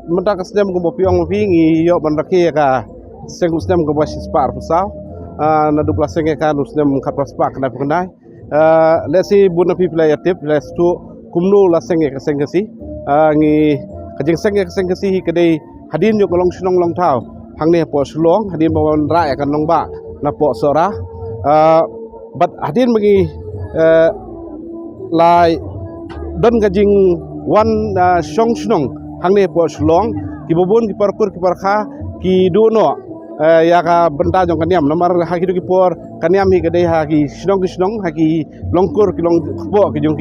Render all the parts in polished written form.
menta ka snem ko piong pingi yo ban raki ka seng snem ko bas spar pusau na dupla seng ka nu snem ka prospa kana pundai let's see buna people ya tip let's to kumnu la seng ka seng si ngi ka seng si ka dei hadin yo kolong sinong long thau hang ne po slong hadin bawan ra kan long ba na po sora but hadin bagi lai don gajing wan song snong hang ne po slong ki bobon ki parkur ki parkha ki dono ya ka benta jong kaniam nomor ha ki por kaniam hi kadai ha ki snong ha ki longkur ki long po ki jong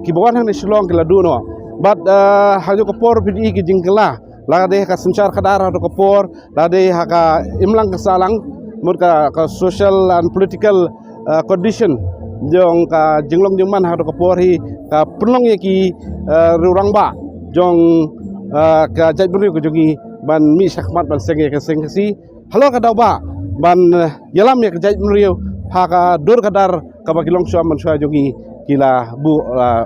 ki bawan hang ne slong ki la dono but ha jo ko por pidi ki jingkala la de ka sanchar khadar ha ko por la de ha ka imlang ka salang mur ka social and political condition jong ka jinglong jingman ha ko por hi ka penlong ye ki rurang ba jong ka jai beri ko jongi ban mi sakmat ban senge ka sengsi halo ka daw ba ban yalam ye ka jai beri ha ka dur kadar ka ba kilong syam man sya jongi kila bu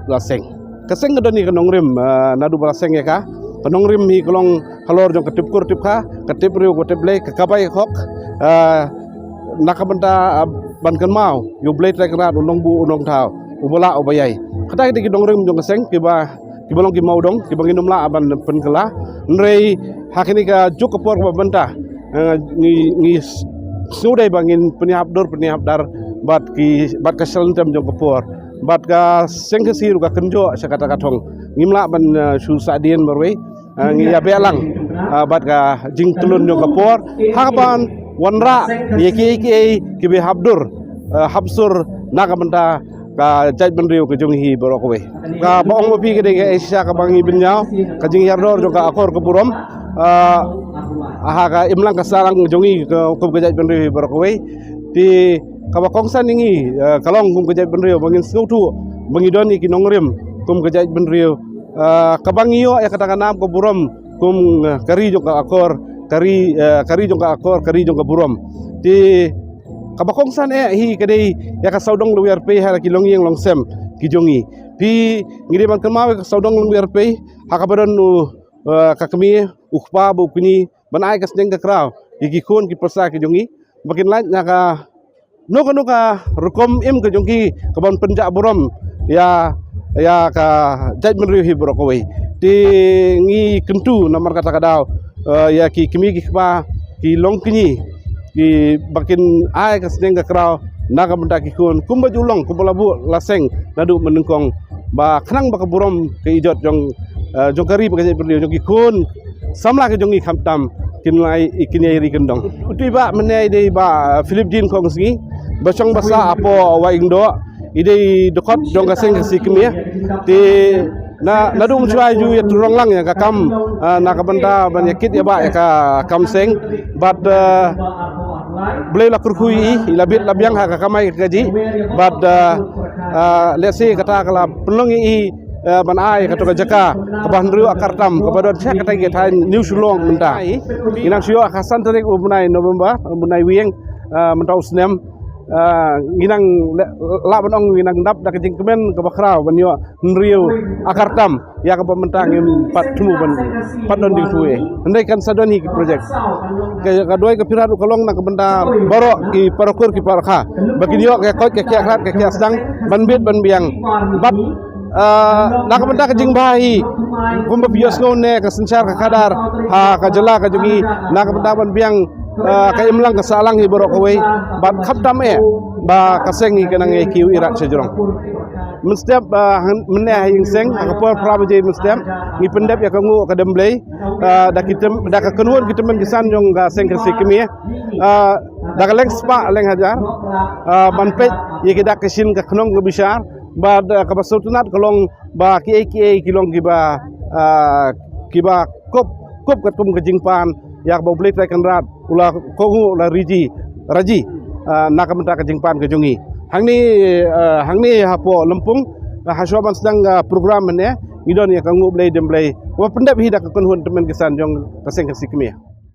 la seng ka seng doni ka nongrim nadu bala senge ka penongrim hi kolong halor jong ketip kur tip ka ketip riu ko teble ka kabai khok nakabenta ban kan mau yo blade rek rat unong bu unong thau ubola obayai kadai di dongrim jong seng kiba kibalong ki mau dong kibang inum la aban pen kala nrei hakini ka juk por ba benta ni sudai bangin penihap dar bat ka selentam jong por bat ka seng ke siru ka kenjo sakata katong ngimla ban su sadien marwe ngi ya belang bat ka jing tulun jong por hakaban wanra yeki kibe habsur nakamenta ka jaj benriu ke jong hi borokowe ka baong mapi ke de Asia ka bangi binyau ka jing yardor jong ka akor ke burom aha ka imlang ka sarang jongi ke jaj benriu hi borokowe ti ka bakongsan ingi kalong kum ke jaj benriu bangin skutu bangi doni ki nongrim kum ke jaj benriu ka bangio ya katakanam ke burom kum kari jong ka akor kari jong ka akor kari jong ka burom ti kabakongsan hi kadai ya ka saudong luar pe ha ki longyeng longsem ki jongi pi ngiri ban kemawe ka saudong luar pe ha ka badan ka kami ukpa bu kuni banai ka sneng ka kraw ki khon ki persa ki jongi bakin laj na ka nuka rukom im ka jongi ka ban penja burom ya ka jaj menriu hi brokowe ti ngi kentu nomor kata kadaw ya ki kemi ki kpa ki longkini ki bakin ai ka sneng ka kraw naga benda ki kun kumba julong kumbalabu laseng nadu menengkong ba khnang ba ka burom ke ijot jong kari ba ka beriu jong ki kun samla ke jongi khamtam kinlai ikinyai ri kendong utui ba menai dei ba Philip Jin kong singi basong basa apo wa ingdo idei dokot jong ka seng si kemia ti na nadung chuai ju ya turong lang ya ka kam na ka benda ban yakit ya ba ya ka kam seng but boleh lah kurkui ilabit labiang ha ka kamai gaji but let's say kata kala penlongi ban ai ka to jaka ka bandru akartam ka badon cha kata ge than new sulong menta inang sio akasan tarik ubnai November ubnai wieng mentau snem nginang la banong nginang dap dak jing kemen ka bakrau ban yo nriu akartam ya ka pementang pat tumu ban padon ding tuwe ndai kan sadon hi project ka doi ka pirat kolong na ka benda baro ki parokur ki parkha bakin yo ka kot ka khat ka sedang ban bit ban biang bat na ka benda ka jing bahi kumba bios ngone ka sencar ka kadar ha ka jela ka jungi na ka benda ban biang ka imlang ka salang hi boro kowe bat khaptam ba kasengi kanang kiu irat sejrong mestiap menne haying seng ka por prabaje mestiap ngi pendep ya kangu ka demblei da kitem da ka kenuon kitem gisan jong ga seng ka sikimi da ka leng spa leng hajar ban pet ye kita kesin ka knong ka bisar ba ka basultunat kolong ba ki kilong kiba kop ka tum ka jingpan yak ba blet kan rat ula kongu la raji nak menta ka jingpan ka jongi hangni hapo lempung haswaban sedang program ne ngidon ya kangu blay demblay wa pendap hidak ka konhun temen kesan jong kaseng ka sikmi